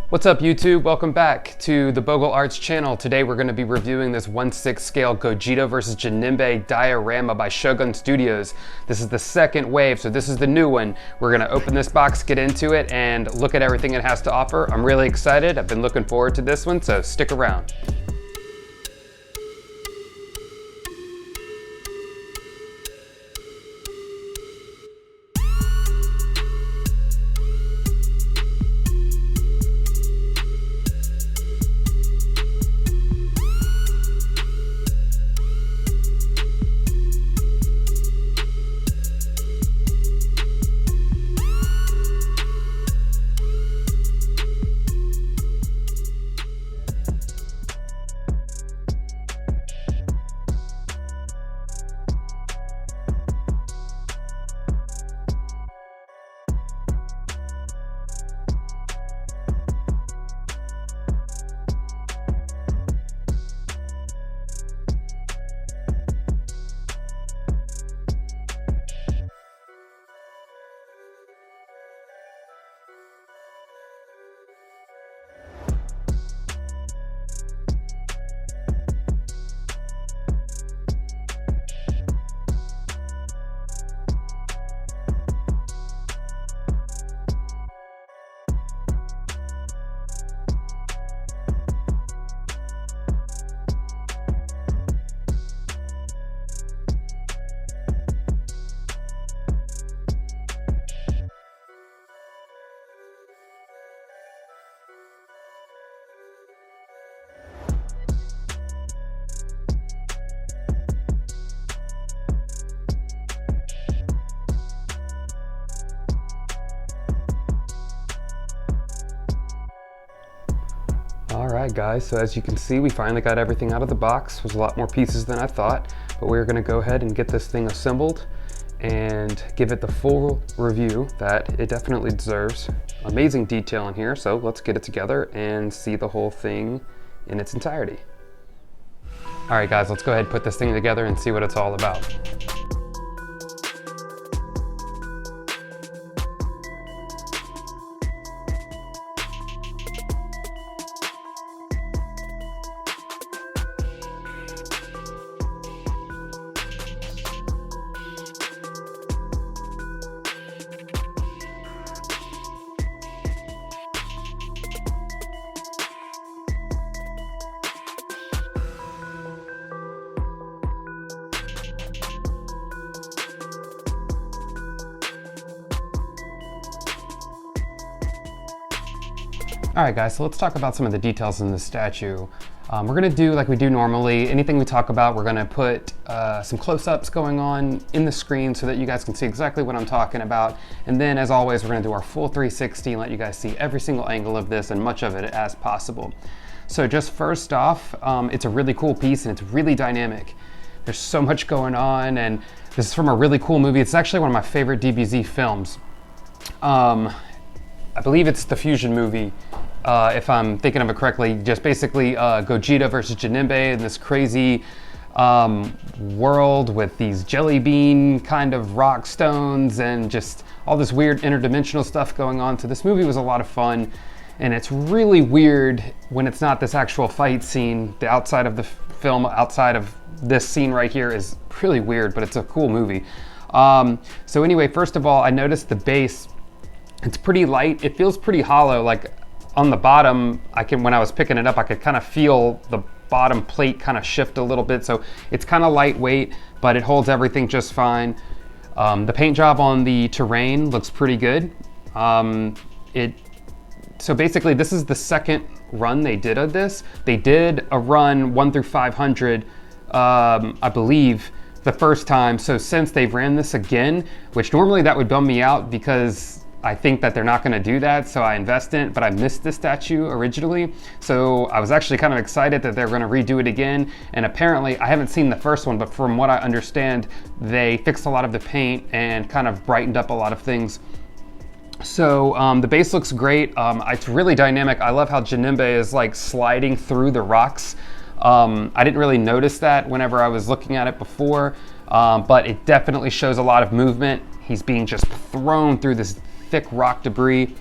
What's up YouTube? Welcome back to the Bogle Arts channel. Today we're going to be reviewing this 1/6 scale Gogeta vs Janemba diorama by Shogun Studios. This is the second wave, so this is the new one. We're going to open this box, get into it, and look at everything it has to offer. I'm really excited. I've been looking forward to this one, so stick around. Alright guys, so as you can see, we finally got everything out of the box. There's a lot more pieces than I thought, but we're going to go ahead and get this thing assembled and give it the full review that it definitely deserves. Amazing detail in here, so let's get it together and see the whole thing in its entirety. Alright guys, let's go ahead and put this thing together and see what it's all about. Alright guys, so let's talk about some of the details in the statue. We're going to do like we do normally. Anything we talk about, we're going to put some close-ups going on in the screen so that you guys can see exactly what I'm talking about. And then as always, we're going to do our full 360 and let you guys see every single angle of this and much of it as possible. So just first off, it's a really cool piece and it's really dynamic. There's so much going on, and this is from a really cool movie. It's actually one of my favorite DBZ films. I believe it's the Fusion movie, if I'm thinking of it correctly. Just basically Gogeta versus Janemba in this crazy world with these jelly bean kind of rock stones and just all this weird interdimensional stuff going on. So this movie was a lot of fun, and it's really weird when it's not this actual fight scene. The outside of the film, outside of this scene right here, is really weird, but it's a cool movie. So anyway, first of all, I noticed the base. It's pretty light. It feels pretty hollow. Like on the bottom, when I was picking it up, I could kind of feel the bottom plate kind of shift a little bit. So it's kind of lightweight, but it holds everything just fine. The paint job on the terrain looks pretty good. So basically, this is the second run they did of this. They did a run 1 through 500, I believe, the first time. So since they've ran this again, which normally that would bum me out because I think that they're not going to do that, so I invest in it, but I missed this statue originally. So I was actually kind of excited that they're going to redo it again. And apparently, I haven't seen the first one, but from what I understand, they fixed a lot of the paint and kind of brightened up a lot of things. So the base looks great. It's really dynamic. I love how Janemba is like sliding through the rocks. I didn't really notice that whenever I was looking at it before, but it definitely shows a lot of movement. He's being just thrown through this thick rock debris.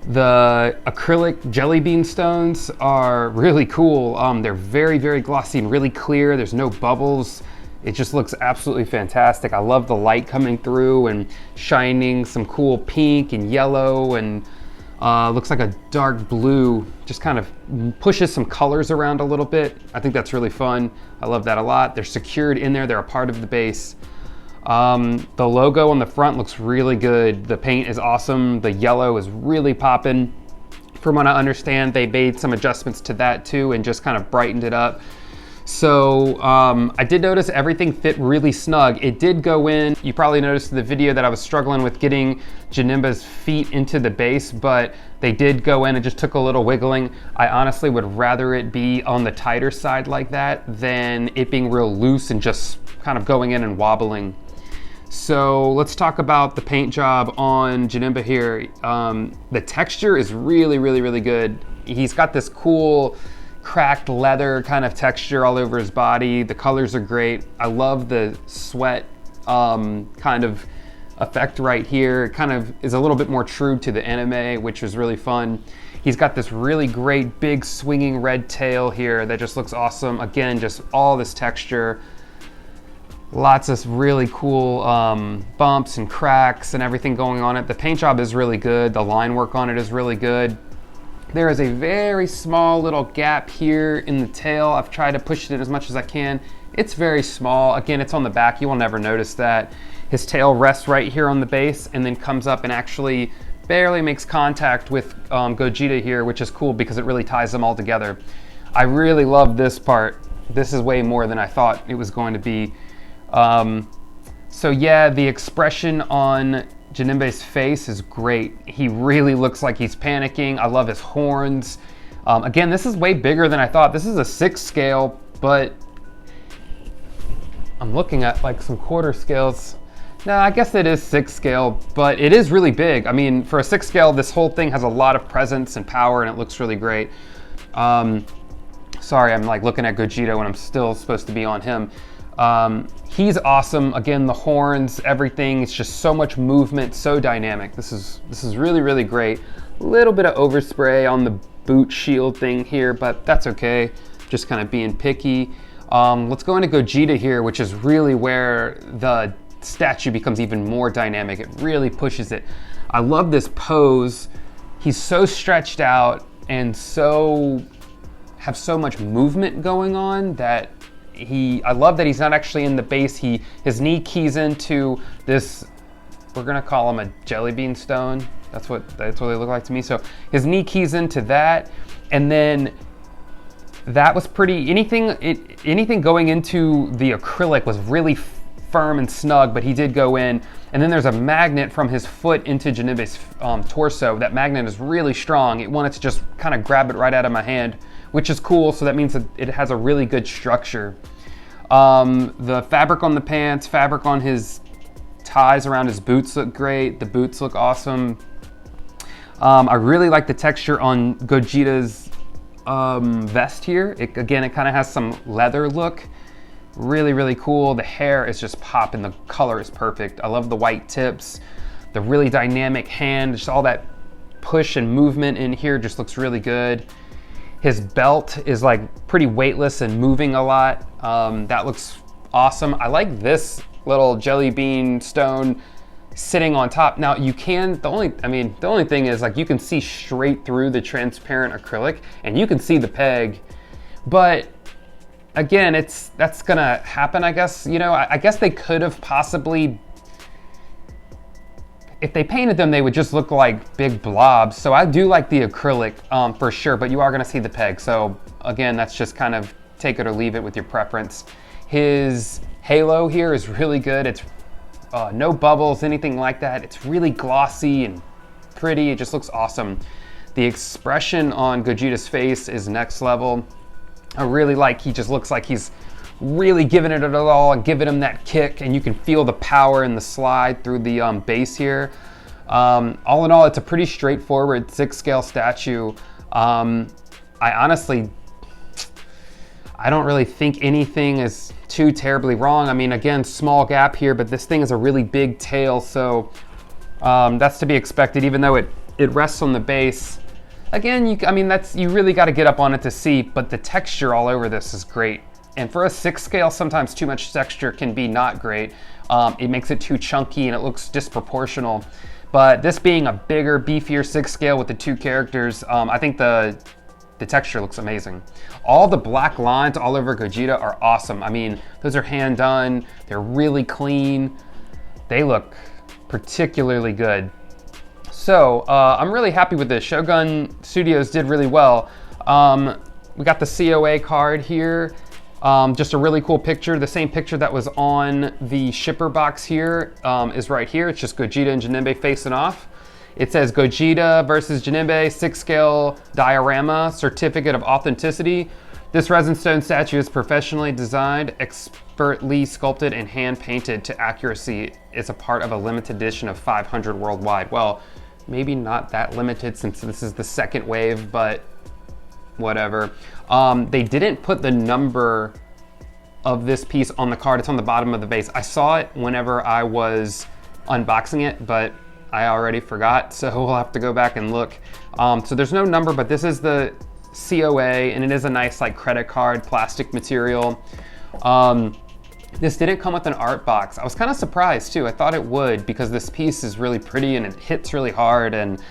The acrylic jelly bean stones are really cool. They're very, very glossy and really clear. There's no bubbles. It just looks absolutely fantastic. I love the light coming through and shining some cool pink and yellow, and looks like a dark blue. Just kind of pushes some colors around a little bit. I think that's really fun. I love that a lot. They're secured in there. They're a part of the base. The logo on the front looks really good. The paint is awesome. The yellow is really popping. From what I understand, they made some adjustments to that too and just kind of brightened it up. So I did notice everything fit really snug. It did go in. You probably noticed in the video that I was struggling with getting Janemba's feet into the base, but they did go in and just took a little wiggling. I honestly would rather it be on the tighter side like that than it being real loose and just kind of going in and wobbling. So let's talk about the paint job on Janemba here. The texture is really, really, really good. He's got this cool cracked leather kind of texture all over his body. The colors are great. I love the sweat kind of effect right here. It kind of is a little bit more true to the anime, which is really fun. He's got this really great big swinging red tail here that just looks awesome. Again, just all this texture. Lots of really cool bumps and cracks and everything going on it. The paint job is really good. The line work on it is really good. There is a very small little gap here in the tail. I've tried to push it in as much as I can. It's very small. Again, it's on the back. You will never notice that. His tail rests right here on the base and then comes up and actually barely makes contact with Gogeta here, which is cool because it really ties them all together. I really love this part. This is way more than I thought it was going to be. So yeah, the expression on Janemba's face is great. He really looks like he's panicking. I love his horns. Again, this is way bigger than I thought. This is a 6 scale, but I'm looking at like some quarter scales. No, I guess it is 6 scale, but it is really big. I mean, for a 6 scale, this whole thing has a lot of presence and power and it looks really great. Sorry, I'm like looking at Gogeta when I'm still supposed to be on him. He's awesome. Again, the horns, everything, it's just so much movement, so dynamic. This is really, really great. A little bit of overspray on the boot shield thing here, but that's okay. Just kind of being picky. Let's go into Gogeta here, which is really where the statue becomes even more dynamic. It really pushes it. I love this pose. He's so stretched out and have so much movement going on that I love that he's not actually in the base. His knee keys into this, we're gonna call him a jelly bean stone. That's what they look like to me. So his knee keys into that, and then that was pretty, anything going into the acrylic was really firm and snug, but he did go in. And then there's a magnet from his foot into Janemba's torso. That magnet is really strong. It wanted to just kind of grab it right out of my hand, which is cool. So that means that it has a really good structure. The fabric on the pants, fabric on his ties around his boots look great. The boots look awesome. I really like the texture on Gogeta's vest here. Again, it kind of has some leather look. Really, really cool. The hair is just popping. The color is perfect. I love the white tips, the really dynamic hand, just all that push and movement in here just looks really good. His belt is like pretty weightless and moving a lot. That looks awesome. I like this little jelly bean stone sitting on top. Now you can, the only thing is like you can see straight through the transparent acrylic and you can see the peg, but again, that's gonna happen, I guess. You know, I guess they could have possibly, if they painted them, they would just look like big blobs. So I do like the acrylic for sure, but you are gonna see the peg. So again, that's just kind of take it or leave it with your preference. His halo here is really good. It's no bubbles, anything like that. It's really glossy and pretty. It just looks awesome. The expression on Gogeta's face is next level. I really like, he just looks like he's really giving it all and giving him that kick, and you can feel the power and the slide through the base here. All in all, it's a pretty straightforward 6 scale statue. I don't really think anything is too terribly wrong. I mean, again, small gap here, but this thing is a really big tail, so that's to be expected, even though it It rests on the base. Again, I mean, you really got to get up on it to see, but the texture all over this is great. And for a 6 scale, sometimes too much texture can be not great. It makes it too chunky and it looks disproportional. But this being a bigger, beefier 6 scale with the 2 characters, I think the texture looks amazing. All the black lines all over Gogeta are awesome. I mean, those are hand done. They're really clean. They look particularly good. So I'm really happy with this. Shogun Studios did really well. We got the COA card here. Just a really cool picture. The same picture that was on the shipper box here is right here. It's just Gogeta and Janemba facing off. It says Gogeta versus Janemba 6 scale diorama, certificate of authenticity. This resin stone statue is professionally designed, expertly sculpted, and hand painted to accuracy. It's a part of a limited edition of 500 worldwide. Well, maybe not that limited since this is the second wave, but whatever. They didn't put the number of this piece on the card. It's on the bottom of the base. I saw it whenever I was unboxing it, but I already forgot, so we'll have to go back and look. So there's no number, but this is the COA, and it is a nice like credit card plastic material. This didn't come with an art box. I was kind of surprised too. I thought it would because this piece is really pretty and it hits really hard, and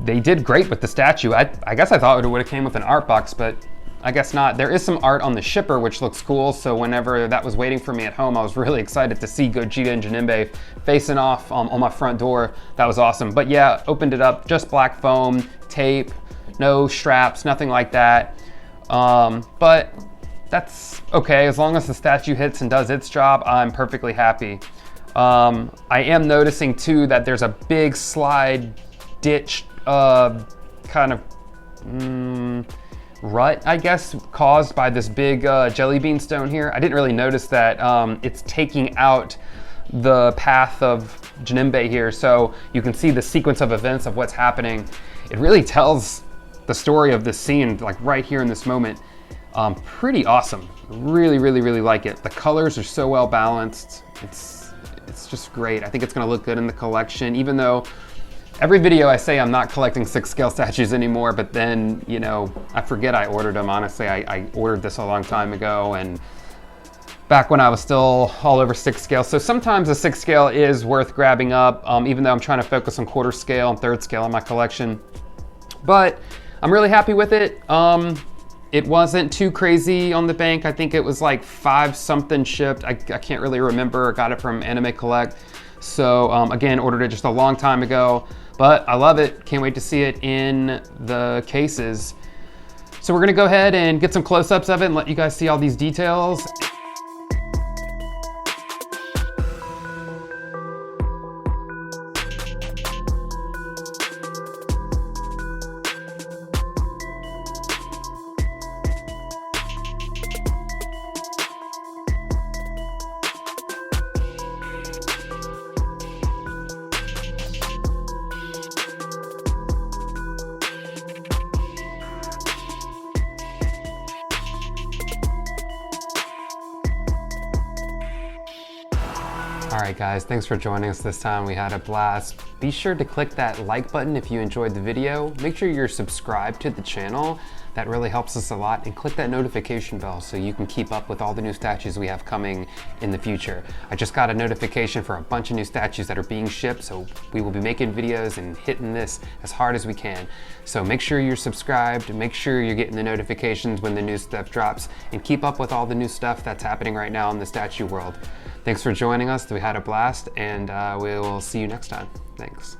they did great with the statue. I guess I thought it would have came with an art box, but I guess not. There is some art on the shipper, which looks cool. So whenever that was waiting for me at home, I was really excited to see Gogeta and Janemba facing off on my front door. That was awesome. But yeah, opened it up, just black foam, tape, no straps, nothing like that. But that's okay. As long as the statue hits and does its job, I'm perfectly happy. I am noticing too that there's a big slide ditch kind of rut, I guess, caused by this big jelly bean stone here. I didn't really notice that. It's taking out the path of Janemba here, so you can see the sequence of events of what's happening. It really tells the story of this scene, like right here in this moment. Pretty awesome. Really, really, really like it. The colors are so well balanced. It's just great. I think it's gonna look good in the collection, even though every video I say I'm not collecting 6 scale statues anymore, but then, you know, I forget I ordered them. Honestly, I ordered this a long time ago, and back when I was still all over 6 scale. So sometimes a 6 scale is worth grabbing up, even though I'm trying to focus on 1/4 scale and 3rd scale in my collection. But I'm really happy with it. It wasn't too crazy on the bank. I think it was like 5 something shipped. I can't really remember. I got it from Anime Collect. So again, ordered it just a long time ago, but I love it. Can't wait to see it in the cases. So we're gonna go ahead and get some close-ups of it and let you guys see all these details. All right guys, thanks for joining us this time. We had a blast. Be sure to click that like button if you enjoyed the video. Make sure you're subscribed to the channel. That really helps us a lot. And click that notification bell so you can keep up with all the new statues we have coming in the future. I just got a notification for a bunch of new statues that are being shipped, so we will be making videos and hitting this as hard as we can. So make sure you're subscribed, make sure you're getting the notifications when the new stuff drops, and keep up with all the new stuff that's happening right now in the statue world. Thanks for joining us. We had a blast, and we will see you next time. Thanks.